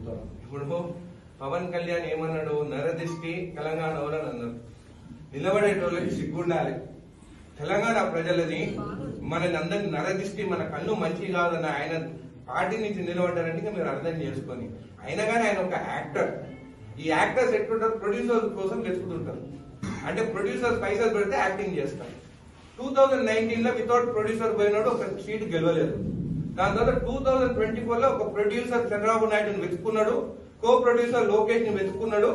చెప్తాను. ఇప్పుడు పవన్ కళ్యాణ్ ఏమన్నాడు, నరదిష్టి తెలంగాణ ఎవరని అన్నారు. నిలబడేటోళ్ళకి సిగ్గుండాలి. తెలంగాణ ప్రజలని మనని అందరినీ నరదిష్టి, మన కన్ను మంచి కాదని ఆయన పార్టీ నుంచి నిలబడ్డారంటే మీరు అర్థం చేసుకొని. అయినా కానీ ఆయన ఒక యాక్టర్. ఈ యాక్టర్స్ ఎట్లుంటారు, ప్రొడ్యూసర్స్ కోసం వెతుకుతుంటారు. అంటే ప్రొడ్యూసర్స్ పైసలు పెడితే యాక్టింగ్ చేస్తారు. 2019 లో వితౌట్ ప్రొడ్యూసర్ పోయినాడు, ఒక సీట్ గెలవలేదు. దాని తర్వాత 2024 లో ఒక ప్రొడ్యూసర్ చంద్రబాబు నాయుడుని వెతుకున్నాడు, కో ప్రొడ్యూసర్ లోకేష్ ని వెతుకున్నాడు,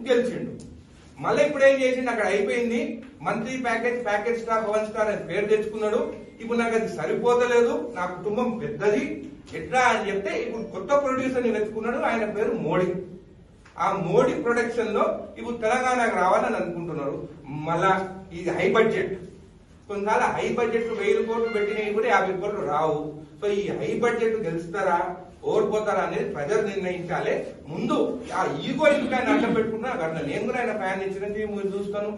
గెలిచిండు. మళ్ళీ ఇప్పుడు ఏం చేసిండు, అక్కడ అయిపోయింది. మంత్లీ ప్యాకేజ్ స్టార్, 1 స్టార్ అని పేరు తెచ్చుకున్నాడు. ఇప్పుడు నాకు అది సరిపోతలేదు, నా కుటుంబం పెద్దది, ఎట్లా అని చెప్తే ఇప్పుడు కొత్త ప్రొడ్యూసర్ ని వెతుకున్నాడు. ఆయన పేరు మోడీ. ఆ మోడీ ప్రొడక్షన్ లో ఇప్పుడు తెలంగాణకు రావాలని అనుకుంటున్నారు. మళ్ళా ఇది హై బడ్జెట్. కొన్నిసార్లు హై బడ్జెట్ 1000 కోట్లు పెట్టినవి కూడా 50 కోట్లు రావు. సో ఈ హై బడ్జెట్ గెలుస్తారా ఓడిపోతారా అనేది ప్రజలు నిర్ణయించాలి. ముందు ఆ ఈగో ఎందుకు ఆయన అడ్డం పెట్టుకుంటున్నా అక్కడ. నేను కూడా ఆయన ఫ్యాన్, చిరంజీవి మూవీ చూస్తాను,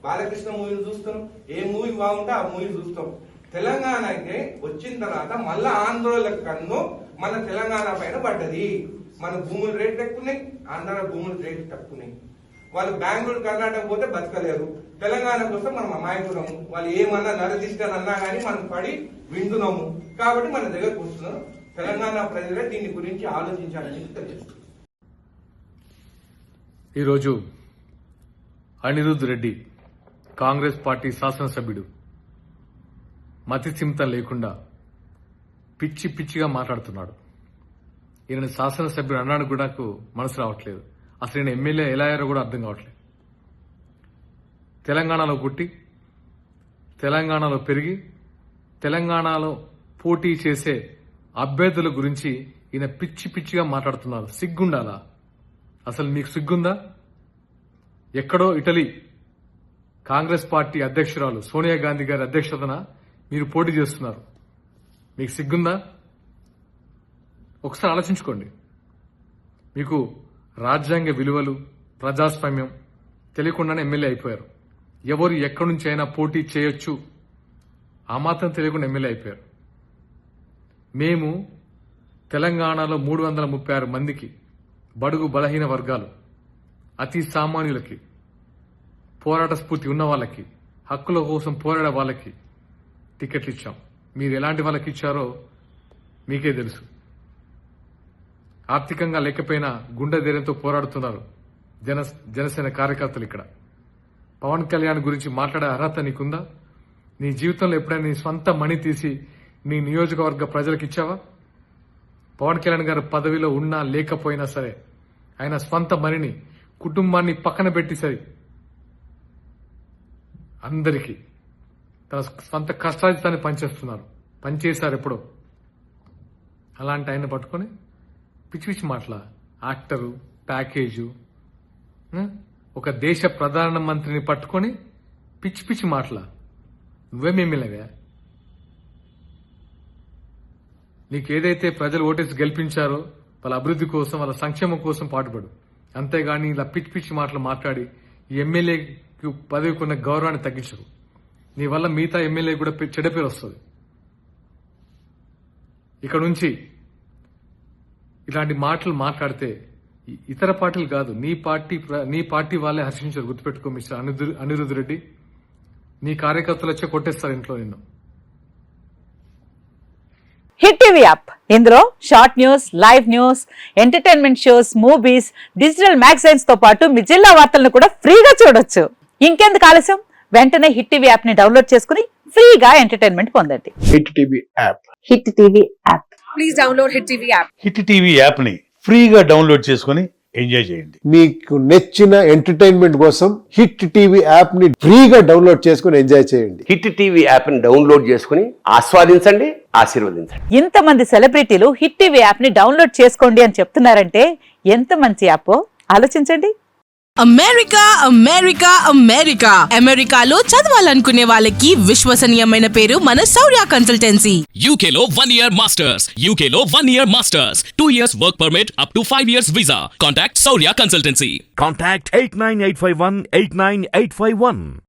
బాలకృష్ణ మూవీలు చూస్తాను. ఏ మూవీ బాగుంటే ఆ మూవీ చూస్తాం. తెలంగాణకి వచ్చిన తర్వాత మళ్ళా ఆంధ్రోల కన్ను మన తెలంగాణ పైన పడ్డది. మన భూముల రేట్లు ఎక్కున్నాయి, ఆంధ్ర భూముల రేట్లు తక్కున్నాయి. వాళ్ళు బెంగళూరు కర్ణాటక పోతే బతకలేరు. తెలంగాణ కోసం మనం అమాయకులము. వాళ్ళు ఏమన్నా నరదిష్టాన్ని అన్నా కానీ మనం పడి వింటున్నాము. కాబట్టి మన దగ్గరకు వస్తున్నాం. తెలంగాణ ప్రజలే దీని గురించి ఆలోచించాలని తెలియజేస్తుంది. ఈరోజు అనిరుద్ రెడ్డి కాంగ్రెస్ పార్టీ శాసనసభ్యుడు మతిస్థిమితం లేకుండా పిచ్చి పిచ్చిగా మాట్లాడుతున్నాడు. ఈయన శాసనసభ్యుడు అన్నాడు కూడా నాకు మనసు రావట్లేదు. అసలు ఈయన ఎమ్మెల్యే ఎలా అయ్యారో కూడా అర్థం కావట్లేదు. తెలంగాణలో పుట్టి, తెలంగాణలో పెరిగి, తెలంగాణలో పోటీ చేసే అభ్యర్థుల గురించి ఈయన పిచ్చి పిచ్చిగా మాట్లాడుతున్నారు. సిగ్గుండాలా? అసలు మీకు సిగ్గుందా? ఎక్కడో ఇటలీ కాంగ్రెస్ పార్టీ అధ్యక్షురాలు సోనియా గాంధీ గారి అధ్యక్షతన మీరు పోటీ చేస్తున్నారు. మీకు సిగ్గుందా? ఒకసారి ఆలోచించుకోండి. మీకు రాజ్యాంగ విలువలు, ప్రజాస్వామ్యం తెలియకుండానే ఎమ్మెల్యే అయిపోయారు. ఎవరు ఎక్కడి నుంచి అయినా పోటీ చేయొచ్చు, ఆ మాత్రం తెలియకుండా ఎమ్మెల్యే అయిపోయారు. మేము తెలంగాణలో 336 మందికి, బడుగు బలహీన వర్గాలు, అతి సామాన్యులకి, పోరాట స్ఫూర్తి ఉన్న వాళ్ళకి, హక్కుల కోసం పోరాడే వాళ్ళకి టికెట్లు ఇచ్చాం. మీరు ఎలాంటి వాళ్ళకి ఇచ్చారో మీకే తెలుసు. ఆర్థికంగా లేకపోయినా గుండె ధైర్యంతో పోరాడుతున్నారు జనసేన కార్యకర్తలు. ఇక్కడ పవన్ కళ్యాణ్ గురించి మాట్లాడే అర్హత నీకుందా? నీ జీవితంలో ఎప్పుడైనా నీ స్వంత మనీ తీసి నీ నియోజకవర్గ ప్రజలకు ఇచ్చావా? పవన్ కళ్యాణ్ గారు పదవిలో ఉన్నా లేకపోయినా సరే ఆయన స్వంత మనీని, కుటుంబాన్ని పక్కన పెట్టి సరి అందరికీ తన స్వంత కష్టాజితాన్ని పనిచేశారు ఎప్పుడో. అలాంటి ఆయన పట్టుకొని పిచ్చి పిచ్చి మాటల యాక్టరు, ప్యాకేజు, ఒక దేశ ప్రధానమంత్రిని పట్టుకొని పిచ్చి పిచ్చి మాటల. నువ్వేమేమిలాగా? నీకు ఏదైతే ప్రజలు ఓటేసి గెలిపించారో వాళ్ళ అభివృద్ధి కోసం, వాళ్ళ సంక్షేమం కోసం పాటుపడు. అంతేగాని ఇలా పిచ్చి పిచ్చి మాటలు మాట్లాడి ఈ ఎమ్మెల్యేకి పదవికి ఉన్న గౌరవాన్ని తగ్గించరు. నీ వల్ల మిగతా ఎమ్మెల్యే కూడా చెడ్డ పేరు వస్తుంది. ఇక్కడ నుంచి ఇలాంటి మాటలు మాట్లాడితే ఇతర పార్టీలు కాదు, నీ పార్టీ వాళ్ళే హర్షించారు. గుర్తుపెట్టుకో మిస్టర్ అనిరుద్ రెడ్డి. నీ కార్యకర్తలు వచ్చే కొట్టేస్తారు ఇంట్లో నిన్ను. హిట్ టీవీ యాప్, ఇందులో short news, live news, entertainment shows, movies, digital magazines తో పాటు మీ జిల్లా వార్తలను కూడా ఫ్రీగా చూడొచ్చు. ఇంకెందుకు ఆలస్యం? వెంటనే హిట్ టీవీ యాప్ ని డౌన్లోడ్ చేసుకుని ఫ్రీగా ఎంటర్టైన్మెంట్ పొందండి. Hit TV app. Hit TV app. Please download hit TV app. Hit TV app ని ఫ్రీగా డౌన్లోడ్ చేసుకుని ఎంజాయ్ చేయండి. మీకు నచ్చిన ఎంటర్టైన్మెంట్ కోసం హిట్ టీవీ యాప్ ని ఫ్రీగా డౌన్లోడ్ చేసుకుని ఎంజాయ్ చేయండి. హిట్ టీవీ యాప్ ని డౌన్లోడ్ చేసుకుని ఆస్వాదించండి, ఆశీర్వదించండి. ఇంతమంది సెలబ్రిటీలు హిట్ టీవీ యాప్ ని డౌన్లోడ్ చేసుకోండి అని చెప్తున్నారంటే ఎంత మంచి యాప్ ఆలోచించండి. అమెరికా అమెరికా అమెరికా అమెరికాలో చదవాలనుకునే వాళ్ళకి విశ్వసనీయమైన పేరు మన శౌర్య కన్సల్టెన్సీ. UK లో 1 year masters. UK లో 1 year masters. 2 years work permit up to 5 years visa. Contact Saurya Consultancy. Contact 89851 89851.